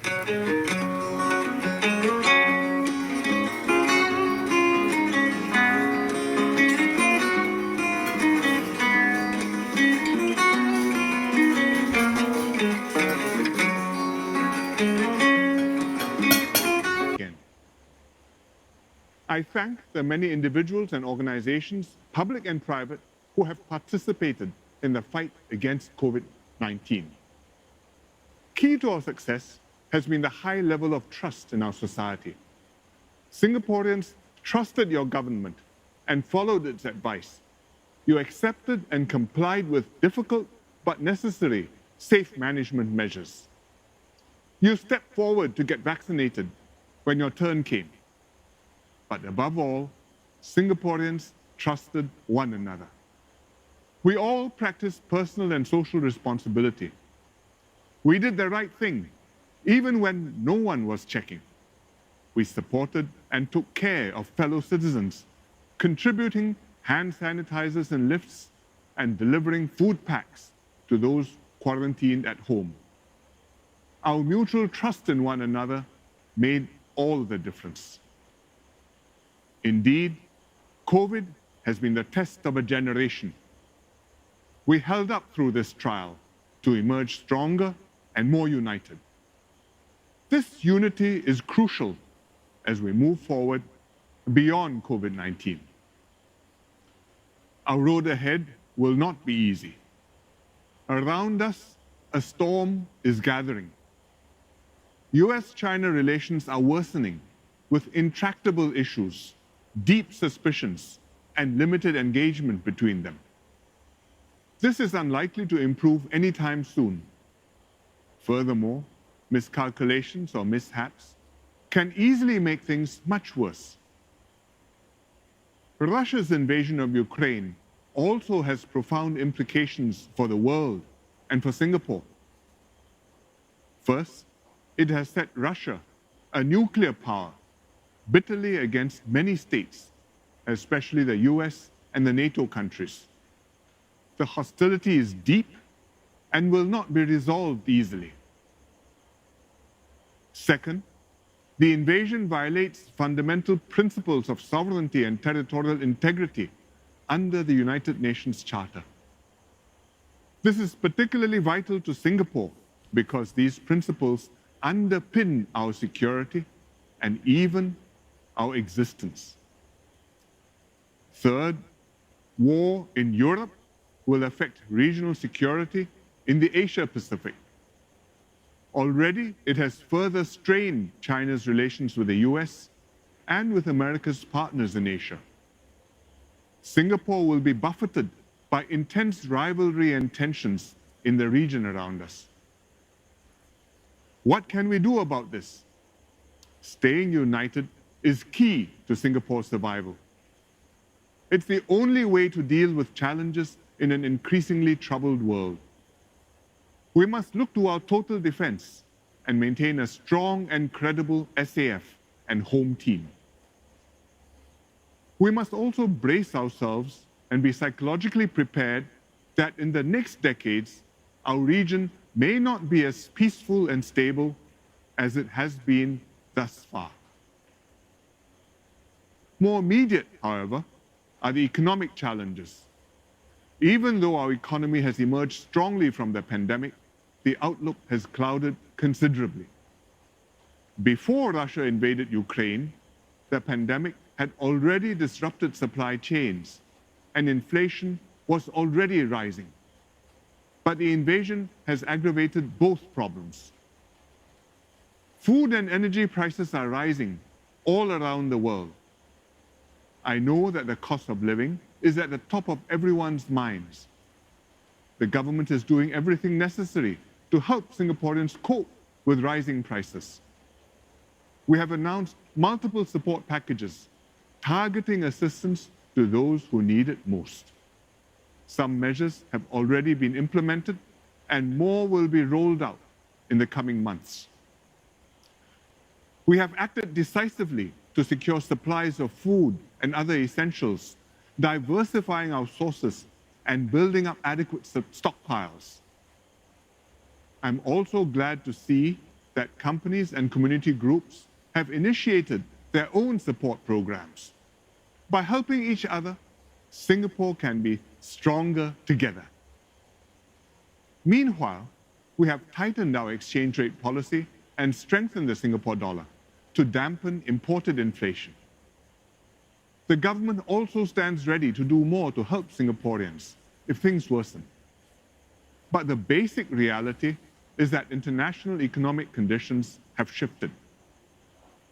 I thank the many individuals and organizations, public and private, who have participated in the fight against COVID-19. Key to our success has been the high level of trust in our society. Singaporeans trusted your government and followed its advice. You accepted and complied with difficult but necessary safe management measures. You stepped forward to get vaccinated when your turn came. But above all, Singaporeans trusted one another. We all practiced personal and social responsibility. We did the right thing, even when no one was checking. We supported and took care of fellow citizens, contributing hand sanitizers in lifts and delivering food packs to those quarantined at home. Our mutual trust in one another made all the difference. Indeed, COVID has been the test of a generation. We held up through this trial to emerge stronger and more united. This unity is crucial as we move forward beyond COVID-19. Our road ahead will not be easy. Around us, a storm is gathering. US-China relations are worsening with intractable issues, deep suspicions, and limited engagement between them. This is unlikely to improve anytime soon. Furthermore, miscalculations or mishaps can easily make things much worse. Russia's invasion of Ukraine also has profound implications for the world and for Singapore. First, it has set Russia, a nuclear power, bitterly against many states, especially the US and the NATO countries. The hostility is deep and will not be resolved easily. Second, the invasion violates fundamental principles of sovereignty and territorial integrity under the United Nations Charter. This is particularly vital to Singapore because these principles underpin our security and even our existence. Third, war in Europe will affect regional security in the Asia-Pacific. Already, it has further strained China's relations with the US and with America's partners in Asia. Singapore will be buffeted by intense rivalry and tensions in the region around us. What can we do about this? Staying united is key to Singapore's survival. It's the only way to deal with challenges in an increasingly troubled world. We must look to our total defense and maintain a strong and credible SAF and home team. We must also brace ourselves and be psychologically prepared that in the next decades, our region may not be as peaceful and stable as it has been thus far. More immediate, however, are the economic challenges. Even though our economy has emerged strongly from the pandemic, the outlook has clouded considerably. Before Russia invaded Ukraine, the pandemic had already disrupted supply chains, and inflation was already rising. But the invasion has aggravated both problems. Food and energy prices are rising all around the world. I know that the cost of living is at the top of everyone's minds. The government is doing everything necessary to help Singaporeans cope with rising prices. We have announced multiple support packages targeting assistance to those who need it most. Some measures have already been implemented and more will be rolled out in the coming months. We have acted decisively to secure supplies of food and other essentials, diversifying our sources and building up adequate stockpiles. I'm also glad to see that companies and community groups have initiated their own support programs. By helping each other, Singapore can be stronger together. Meanwhile, we have tightened our exchange rate policy and strengthened the Singapore dollar to dampen imported inflation. The government also stands ready to do more to help Singaporeans if things worsen. But the basic reality is that international economic conditions have shifted.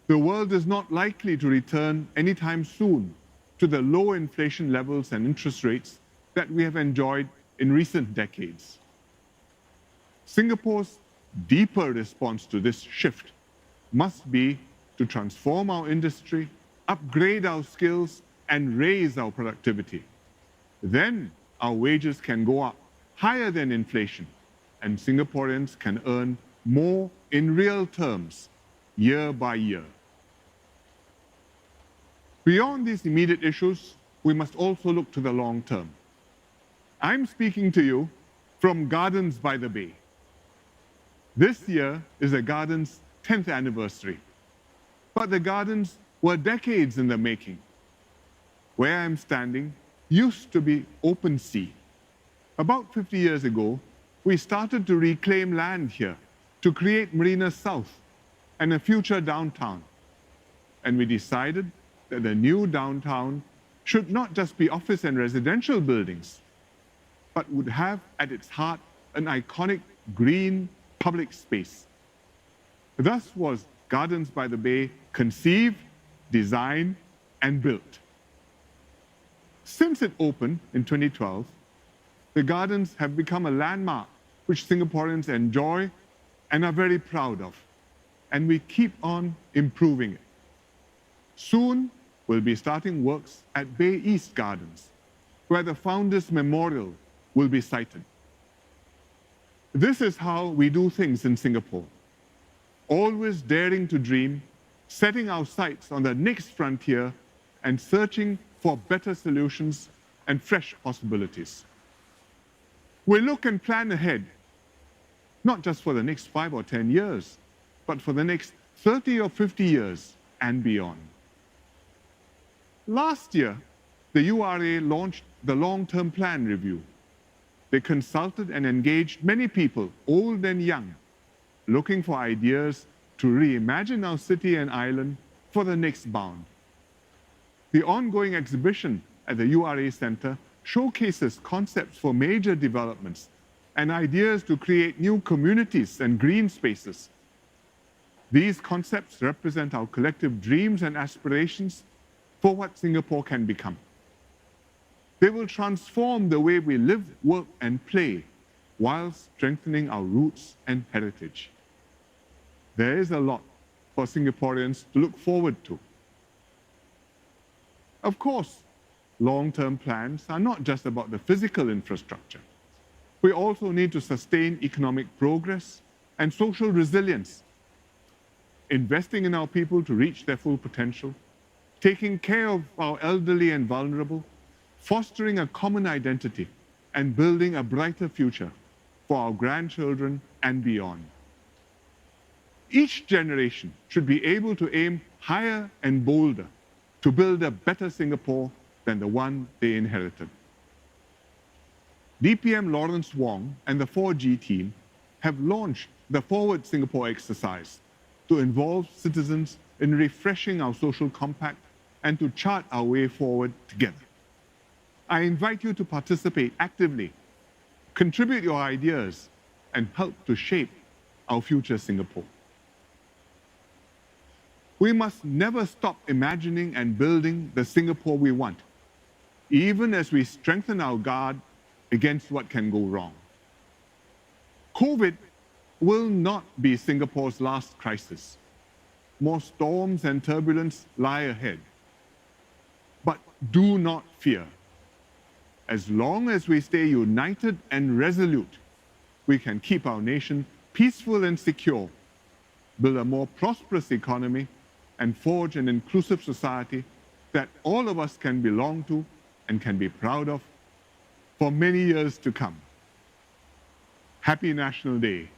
The world is not likely to return anytime soon to the low inflation levels and interest rates that we have enjoyed in recent decades. Singapore's deeper response to this shift must be to transform our industry, upgrade our skills, and raise our productivity. Then our wages can go up higher than inflation, and Singaporeans can earn more in real terms year by year. Beyond these immediate issues, we must also look to the long term. I'm speaking to you from Gardens by the Bay. This year is the Gardens' 10th anniversary, but the Gardens were decades in the making. Where I'm standing used to be open sea. About 50 years ago, we started to reclaim land here to create Marina South and a future downtown. And we decided that the new downtown should not just be office and residential buildings, but would have at its heart an iconic green public space. Thus was Gardens by the Bay conceived, designed, and built. Since it opened in 2012, the gardens have become a landmark which Singaporeans enjoy and are very proud of, and we keep on improving it. Soon, we'll be starting works at Bay East Gardens, where the Founders Memorial will be sited. This is how we do things in Singapore, always daring to dream, setting our sights on the next frontier, and searching for better solutions and fresh possibilities. We look and plan ahead, not just for the next 5 or 10 years, but for the next 30 or 50 years and beyond. Last year, the URA launched the Long-Term Plan Review. They consulted and engaged many people, old and young, looking for ideas to reimagine our city and island for the next bound. The ongoing exhibition at the URA Centre showcases concepts for major developments and ideas to create new communities and green spaces. These concepts represent our collective dreams and aspirations for what Singapore can become. They will transform the way we live, work, and play while strengthening our roots and heritage. There is a lot for Singaporeans to look forward to. Of course, long-term plans are not just about the physical infrastructure. We also need to sustain economic progress and social resilience, investing in our people to reach their full potential, taking care of our elderly and vulnerable, fostering a common identity, and building a brighter future for our grandchildren and beyond. Each generation should be able to aim higher and bolder to build a better Singapore than the one they inherited. DPM Lawrence Wong and the 4G team have launched the Forward Singapore exercise to involve citizens in refreshing our social compact and to chart our way forward together. I invite you to participate actively, contribute your ideas, and help to shape our future Singapore. We must never stop imagining and building the Singapore we want, even as we strengthen our guard against what can go wrong. COVID will not be Singapore's last crisis. More storms and turbulence lie ahead. But do not fear. As long as we stay united and resolute, we can keep our nation peaceful and secure, build a more prosperous economy, and forge an inclusive society that all of us can belong to and can be proud of for many years to come. Happy National Day.